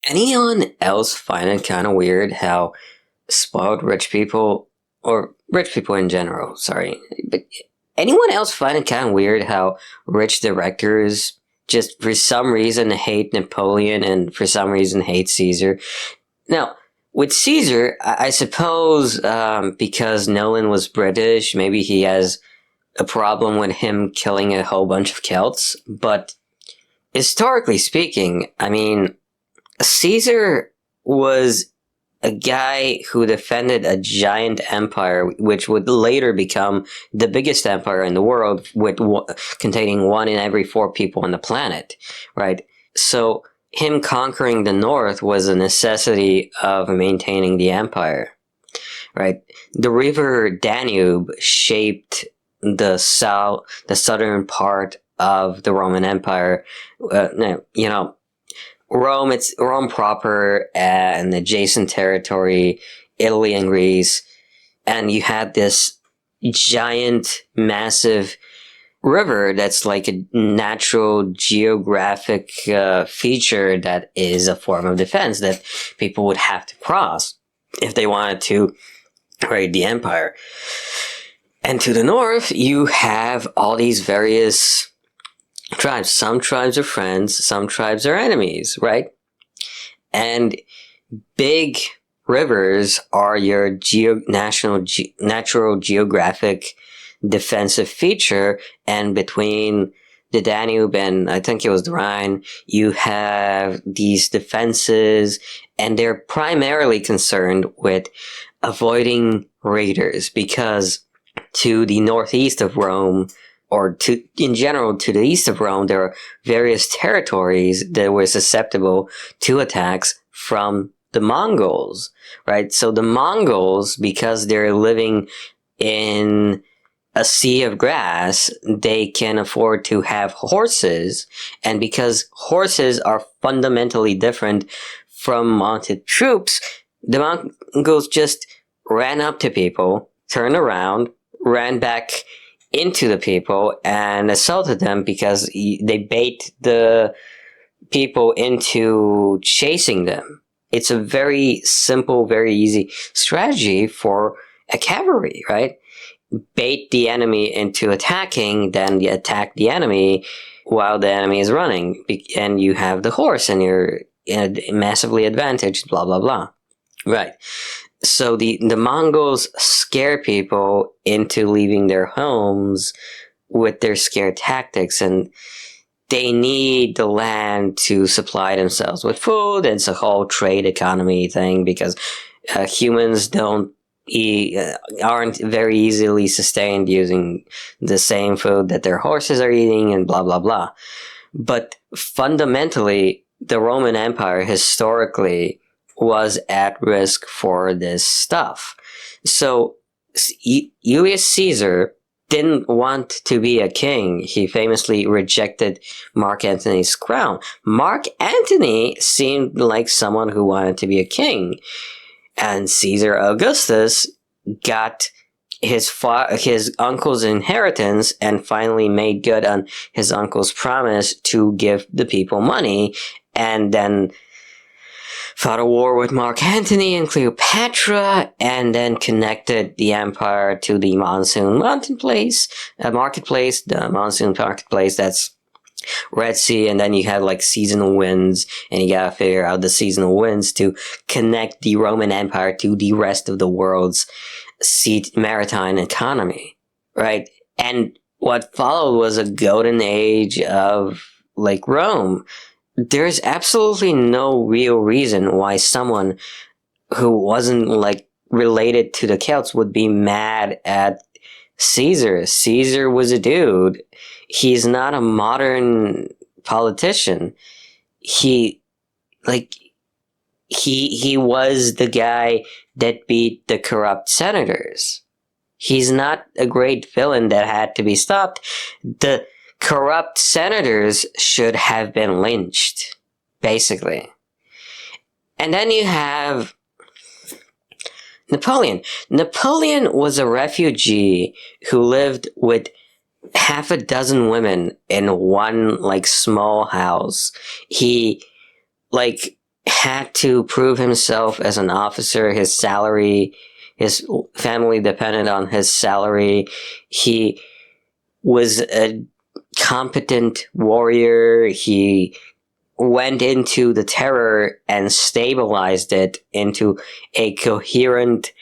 Anyone else find it kind of weird how spoiled rich people, or rich people in general, sorry, but anyone else find it kind of weird how rich directors just for some reason hate Napoleon and for some reason hate Caesar? Now, with Caesar, I suppose because Nolan was British, maybe he has a problem with him killing a whole bunch of Celts, but historically speaking, I mean, Caesar was a guy who defended a giant empire, which would later become the biggest empire in the world, with containing one in every four people on the planet, right? So him conquering the north was a necessity of maintaining the empire, right? The river Danube shaped the southern part of the Roman Empire. You know, Rome, it's Rome proper and adjacent territory, Italy and Greece, and you had this giant, massive river that's like a natural geographic feature that is a form of defense that people would have to cross if they wanted to raid the empire. And to the north, you have all these various tribes. Some tribes are friends, some tribes are enemies, right? And big rivers are your natural geographic defensive feature, and between the Danube and I think it was the Rhine, you have these defenses, and they're primarily concerned with avoiding raiders, because to the northeast of Rome, or to in general to the east of Rome, there are various territories that were susceptible to attacks from the Mongols, right? So the Mongols, because they're living in a sea of grass, they can afford to have horses, and because horses are fundamentally different from mounted troops, the Mongols just ran up to people, turned around, ran back into the people and assaulted them, because they bait the people into chasing them. It's a very simple, very easy strategy for a cavalry, right? Bait the enemy into attacking, then you attack the enemy while the enemy is running, and you have the horse and you're massively advantaged, blah, blah, blah. Right. So the Mongols scare people into leaving their homes with their scare tactics, and they need the land to supply themselves with food. It's a whole trade economy thing, because humans aren't very easily sustained using the same food that their horses are eating, and blah, blah, blah. But fundamentally, the Roman Empire historically was at risk for this stuff. So Julius Caesar didn't want to be a king. He famously rejected Mark Antony's crown. Mark Antony seemed like someone who wanted to be a king. And Caesar Augustus got his uncle's inheritance and finally made good on his uncle's promise to give the people money, and then fought a war with Mark Antony and Cleopatra, and then connected the empire to the marketplace, the monsoon marketplace, that's Red Sea, and then you have like seasonal winds, and you gotta figure out the seasonal winds to connect the Roman Empire to the rest of the world's maritime economy, right? And what followed was a golden age of like Rome. There's absolutely no real reason why someone who wasn't like related to the Celts would be mad at Caesar. Caesar was a dude. He's not a modern politician. He was the guy that beat the corrupt senators. He's not a great villain that had to be stopped. The corrupt senators should have been lynched, basically. And then you have Napoleon. Napoleon was a refugee who lived with half a dozen women in one like small house. He like had to prove himself as an officer. His salary, his family depended on his salary. He was a competent warrior. He went into the terror and stabilized it into a coherent,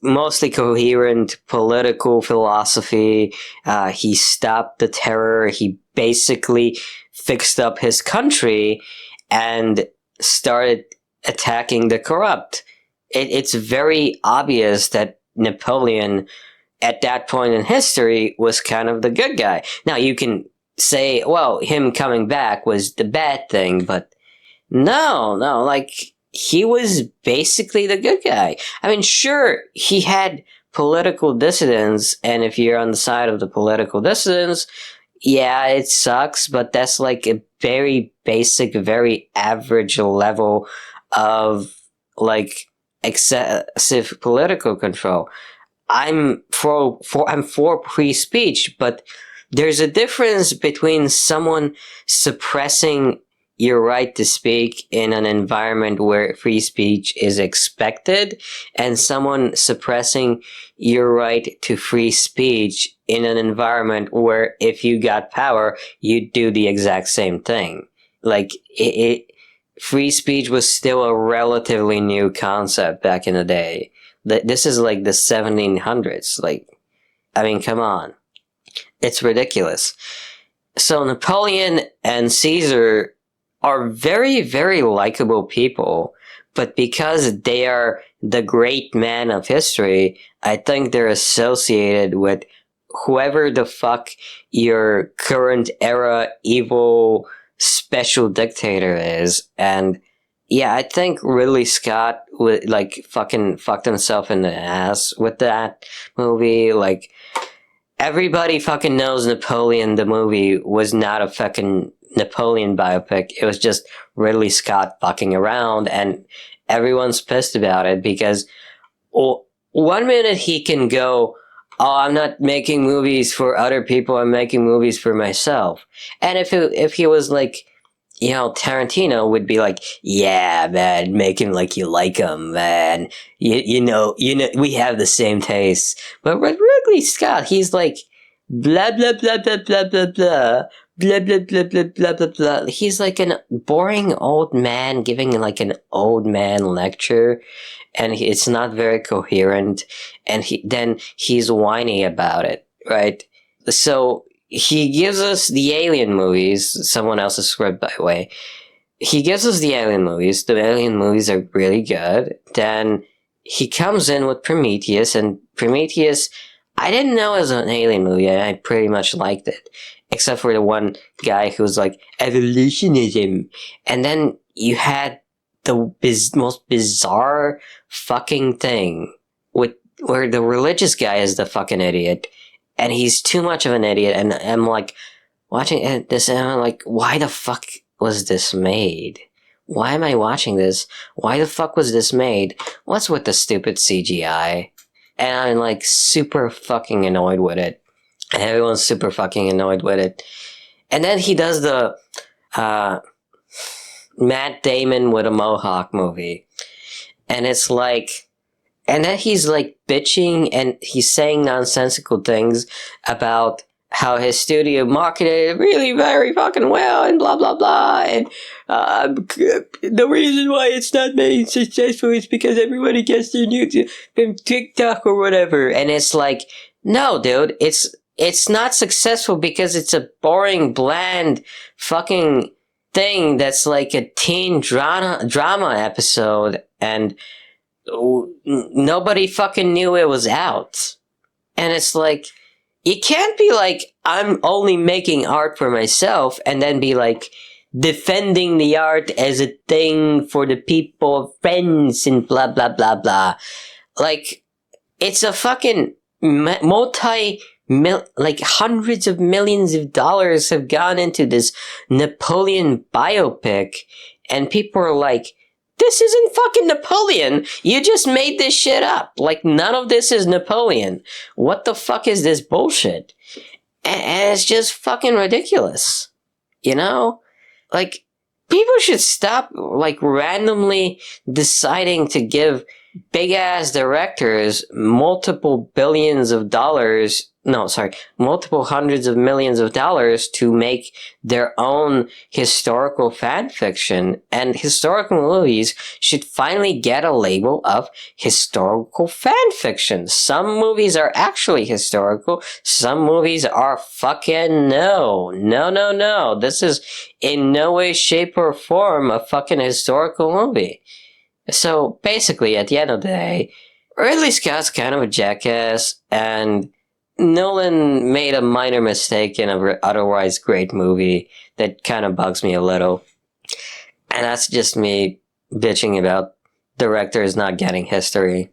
mostly coherent political philosophy. He stopped the terror. He basically fixed up his country and started attacking the corrupt. It's very obvious that Napoleon, at that point in history, was kind of the good guy. Now, you can say, well, him coming back was the bad thing, but no, like, he was basically the good guy. I mean, sure, he had political dissidents, and if you're on the side of the political dissidents, yeah, it sucks, but that's like a very basic, very average level of, like, excessive political control. I'm for free speech, but there's a difference between someone suppressing your right to speak in an environment where free speech is expected and someone suppressing your right to free speech in an environment where if you got power, you'd do the exact same thing. Like, free speech was still a relatively new concept back in the day. This is like the 1700s. Like, I mean, come on. It's ridiculous. So Napoleon and Caesar are very, very likable people, but because they are the great man of history, I think they're associated with whoever the fuck your current era evil special dictator is. And yeah, I think Ridley Scott would, like, fucking fucked himself in the ass with that movie. Like, everybody fucking knows Napoleon the movie was not a fucking Napoleon biopic. It was just Ridley Scott fucking around, and everyone's pissed about it because one minute he can go, oh, I'm not making movies for other people, I'm making movies for myself. And if he was like, you know, Tarantino would be like, yeah, man, make him like you like him, man. You know, we have the same taste. But with Ridley Scott, he's like, blah, blah, blah, blah, blah, blah, blah. Blah, blah, blah, blah, blah, blah, blah. He's like a boring old man giving like an old man lecture, and it's not very coherent, and then he's whiny about it, right? So he gives us the Alien movies, someone else's script, by the way. He gives us the Alien movies. The Alien movies are really good. Then he comes in with Prometheus, and Prometheus, I didn't know it was an Alien movie, and I pretty much liked it. Except for the one guy who's like, evolutionism. And then you had the most bizarre fucking thing where the religious guy is the fucking idiot. And he's too much of an idiot. And I'm like, watching this, and I'm like, why the fuck was this made? Why am I watching this? Why the fuck was this made? What's with the stupid CGI? And I'm like super fucking annoyed with it. And everyone's super fucking annoyed with it. And then he does the Matt Damon with a mohawk movie. And it's like, and then he's like bitching and he's saying nonsensical things about how his studio marketed it really very fucking well and blah, blah, blah. And the reason why it's not made successful is because everybody gets their news from TikTok or whatever. And it's like, no, dude, it's not successful because it's a boring, bland fucking thing that's like a teen drama episode, and nobody fucking knew it was out. And it's like, you can't be like, I'm only making art for myself, and then be like, defending the art as a thing for the people, friends, and blah, blah, blah, blah. Like, it's a fucking like hundreds of millions of dollars have gone into this Napoleon biopic, and people are like, this isn't fucking Napoleon. You just made this shit up. Like, none of this is Napoleon. What the fuck is this bullshit? And it's just fucking ridiculous. You know? Like, people should stop like randomly deciding to give big ass directors multiple billions of dollars. No, sorry, multiple hundreds of millions of dollars to make their own historical fan fiction. And historical movies should finally get a label of historical fan fiction. Some movies are actually historical. Some movies are fucking no. This is in no way, shape, or form a fucking historical movie. So basically, at the end of the day, Ridley Scott's kind of a jackass, and Nolan made a minor mistake in an otherwise great movie that kind of bugs me a little. And that's just me bitching about directors not getting history.